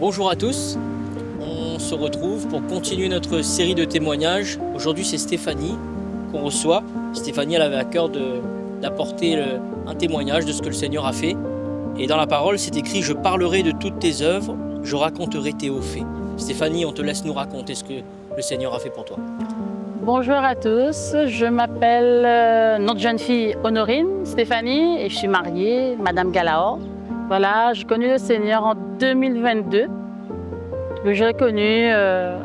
Bonjour à tous, on se retrouve pour continuer notre série de témoignages. Aujourd'hui c'est Stéphanie qu'on reçoit. Stéphanie elle avait à cœur d'apporter un témoignage de ce que le Seigneur a fait. Et dans la parole c'est écrit « Je parlerai de toutes tes œuvres, je raconterai tes hauts faits ». Stéphanie, on te laisse nous raconter ce que le Seigneur a fait pour toi. Bonjour à tous, je m'appelle notre jeune fille Honorine Stéphanie et je suis mariée, Madame Galao. Voilà, j'ai connu le Seigneur en 2022. Je l'ai connu,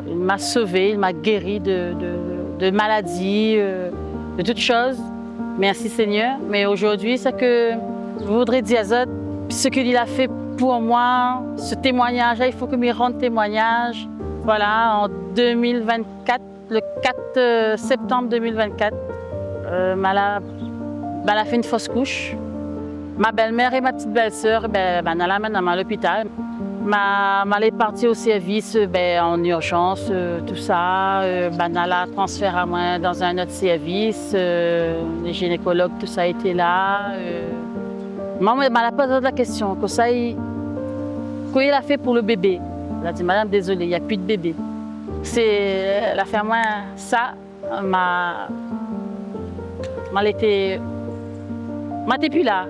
il m'a sauvée, il m'a guérie de maladies, de toutes choses. Merci Seigneur. Mais aujourd'hui, c'est que je voudrais dire ce qu'il a fait pour moi, ce témoignage-là, il faut que je me rende témoignage. Voilà, en 2024, le 4 septembre 2024, elle a fait une fausse couche. Ma belle-mère et ma petite belle-sœur, elle l'amène à l'hôpital. Elle est partie au service en urgence, tout ça. Elle a transféré à moi dans un autre service. Les gynécologues, tout ça était là. Maman m'a posé la question, qu'est-ce qu'il a fait pour le bébé? Elle a dit, madame, désolée, il n'y a plus de bébé. Elle a fait moi ça, elle était plus là.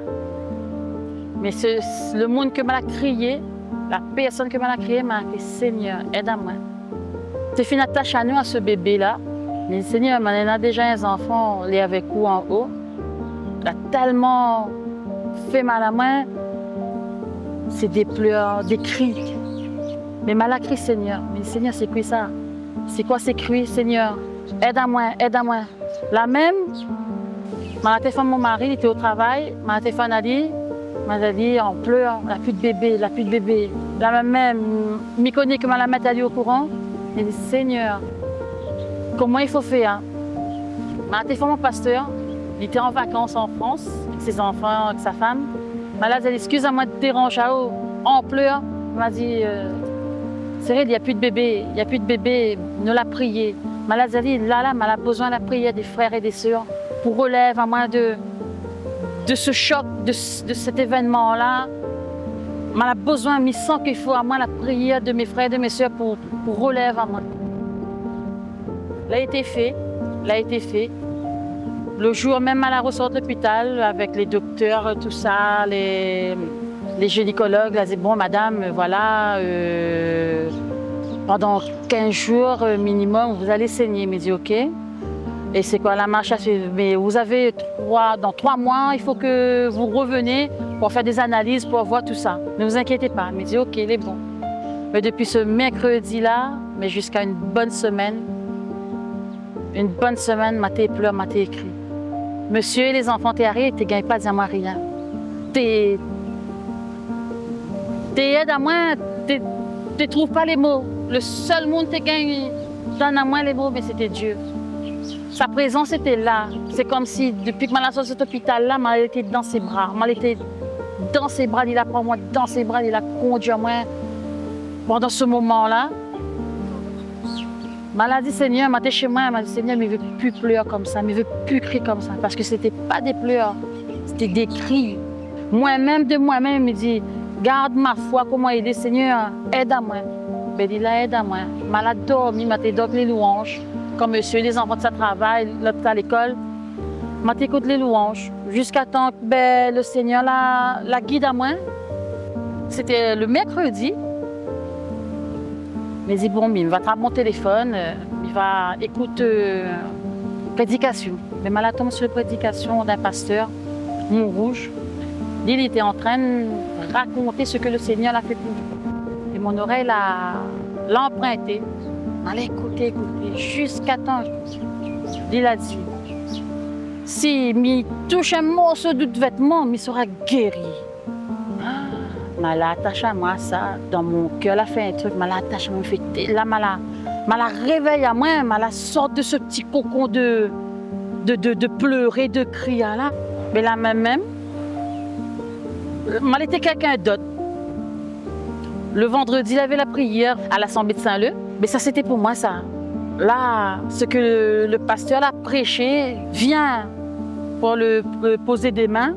Mais le monde que m'a crié, la personne que m'a crié m'a dit, Seigneur, aide-moi. Tu fais une attache à nous, à ce bébé-là. Mais Seigneur, on a déjà un enfant, il est avec vous en haut. Il a tellement fait mal à moi. C'est des pleurs, des cris. Mais mal à crier, Seigneur. Mais Seigneur, c'est quoi ça? C'est quoi ces cris, Seigneur? Aide-moi, aide-moi. La même, ma téléphone mon mari, il était au travail, ma téléphone a dit, on pleure, il n'a plus de bébé, il n'a plus de bébé. La même, je connais que ma mère allée au courant. Il dit, Seigneur, comment il faut faire? Ma téléphone mon pasteur, il était en vacances en France, avec ses enfants, avec sa femme. Elle dit, excuse-moi de te déranger, on pleure. Elle m'a dit, c'est vrai, il n'y a plus de bébé, il n'y a plus de bébé, nous l'a prié. Malazali, elle a besoin de la prière des frères et des sœurs pour relève à moins de ce choc, de cet événement-là. Elle a besoin, mais sans qu'il faut à moi la prière de mes frères et de mes sœurs pour relève à moi. L'a été fait. Le jour même, elle a ressorti de l'hôpital avec les docteurs, tout ça, les gynécologues, elle a dit, bon, madame, voilà, pendant 15 jours minimum, vous allez saigner. Mais dit, OK. Et c'est quoi la marche à suivre? Mais vous avez dans 3 mois, il faut que vous reveniez pour faire des analyses, pour voir tout ça. Ne vous inquiétez pas. Mais dit, OK, il est bon. Mais depuis ce mercredi-là, mais jusqu'à une bonne semaine, maté pleure, maté écrit. Monsieur et les enfants, t'es arrivé, t'es gagné pas à dire moi rien. T'es aide à moi, tu trouves pas les mots. Le seul monde qui gagne, donne à moi les mots, mais c'était Dieu. Sa présence était là. C'est comme si, depuis que je suis sorti de cet hôpital-là, je était dans ses bras. Je était dans ses bras, il a pris moi dans ses bras, il a conduit à moi. Pendant ce moment-là, je a dit, Seigneur, je chez moi, je dit, Seigneur, mais je ne veux plus pleurer comme ça, mais je ne veux plus crier comme ça. Parce que ce n'était pas des pleurs, c'était des cris. Moi-même, de moi-même, il dit, garde ma foi, comment aider, Seigneur, aide à moi. Ben, il a aide à moi. Je suis dormi, je dormi les louanges. Comme monsieur, les enfants de sa travail, l'autre à l'école, je écoute les louanges. Jusqu'à temps que le Seigneur la guide à moi. C'était le mercredi. Mais il dit, bon, il va prendre mon téléphone, il va écouter prédication. Mais je tombe sur la prédication d'un pasteur, Montrouge. Il était en train de raconter ce que le Seigneur a fait pour lui. Et mon oreille l'a emprunté. Elle a écouté, jusqu'à temps. Il a dit, si il touche un morceau de vêtement, il sera guéri. Elle a attaché à moi ça, dans mon cœur, elle a fait un truc, elle a attaché à moi, là, elle a réveillé à moi, elle a sorti de ce petit cocon de pleurer, de crier là. Mais là même, elle était quelqu'un d'autre. Le vendredi, il avait la prière à l'Assemblée de Saint-Leu. Mais ça, c'était pour moi, ça. Là, ce que le pasteur a prêché, vient pour le poser des mains.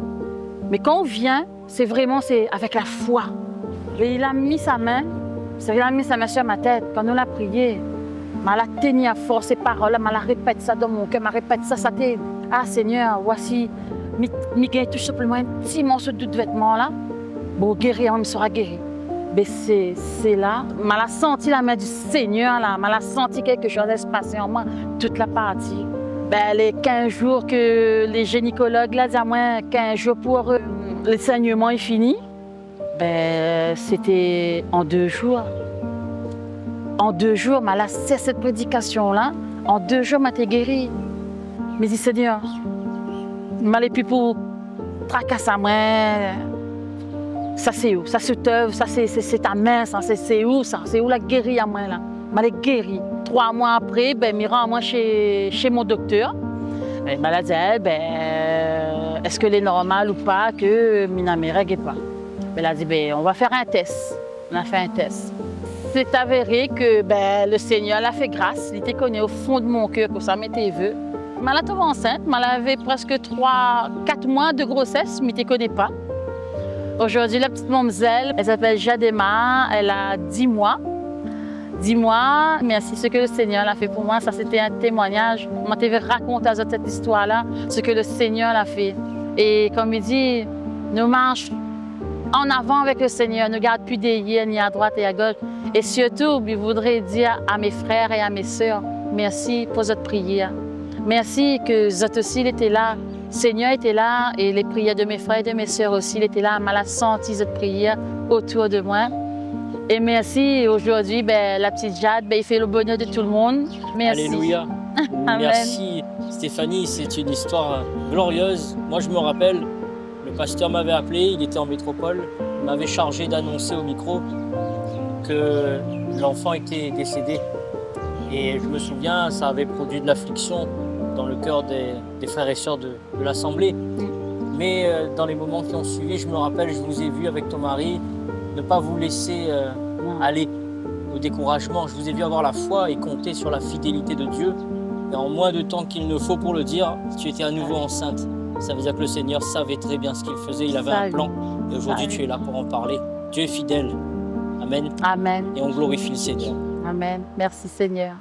Mais quand on vient, c'est avec la foi. Et il a mis sa main C'est qu'il a mis sa main sur ma tête quand nous l'a prié. Je l'ai tenu à force ces paroles, je l'ai répété ça dans mon cœur, je répète ça, ça t'aide. Ah Seigneur, voici, je gagne tout simplement un petit morceau de vêtement là. Bon, guérir, on sera guéri. Mais c'est là, je l'ai senti la main du Seigneur là, je l'ai senti quelque chose se passer en moi, toute la partie. Ben, les 15 jours que les gynécologues là, disent à moi, 15 jours pour le saignement est fini. Ben, c'était en 2 jours. En 2 jours, je laissé cette prédication-là. En 2 jours, je suis guéri. Je me dis, Seigneur, je n'allais plus pour tracasser moi. Ça, c'est où? Ça, c'est œuvre, ça, c'est ta main, ça, c'est où ça? C'est où la guérie à moi là? Je suis guéri. 3 mois après, ben, je rentre chez mon docteur. Il m'a dit, ben, est-ce que c'est normal ou pas que je ne règle pas? Elle a dit, ben, on va faire un test. On a fait un test. C'est avéré que ben, le Seigneur l'a fait grâce. Il était connu au fond de mon cœur que ça m'était vu. Je suis tombée enceinte. Je avait presque 3-4 mois de grossesse, mais je ne connais pas. Aujourd'hui, la petite mademoiselle, elle s'appelle Jadema. Elle a 10 mois. 10 mois, merci ce que le Seigneur a fait pour moi. Ça, c'était un témoignage. Je t'ai raconté cette histoire-là, ce que le Seigneur a fait. Et comme il dit, nous marchons en avant avec le Seigneur, ne garde plus derrière ni à droite et à gauche. Et surtout, je voudrais dire à mes frères et à mes sœurs, merci pour votre prière. Merci que vous aussi étiez là. Le Seigneur était là et les prières de mes frères et de mes sœurs aussi étaient là. Je senti cette prière autour de moi. Et merci aujourd'hui, ben, la petite Jade, ben, il fait le bonheur de tout le monde. Merci. Alléluia. Merci Stéphanie, c'est une histoire glorieuse. Moi je me rappelle, le pasteur m'avait appelé, il était en métropole, il m'avait chargé d'annoncer au micro que l'enfant était décédé. Et je me souviens, ça avait produit de l'affliction dans le cœur des frères et sœurs de l'Assemblée. Mais dans les moments qui ont suivi, je me rappelle, je vous ai vu avec ton mari, ne pas vous laisser aller au découragement. Je vous ai vu avoir la foi et compter sur la fidélité de Dieu. Et en moins de temps qu'il ne faut pour le dire, tu étais à nouveau enceinte. Ça veut dire que le Seigneur savait très bien ce qu'il faisait, il avait un plan. Et aujourd'hui, tu es là pour en parler. Dieu est fidèle. Amen. Amen. Et on glorifie le Seigneur. Amen. Merci Seigneur.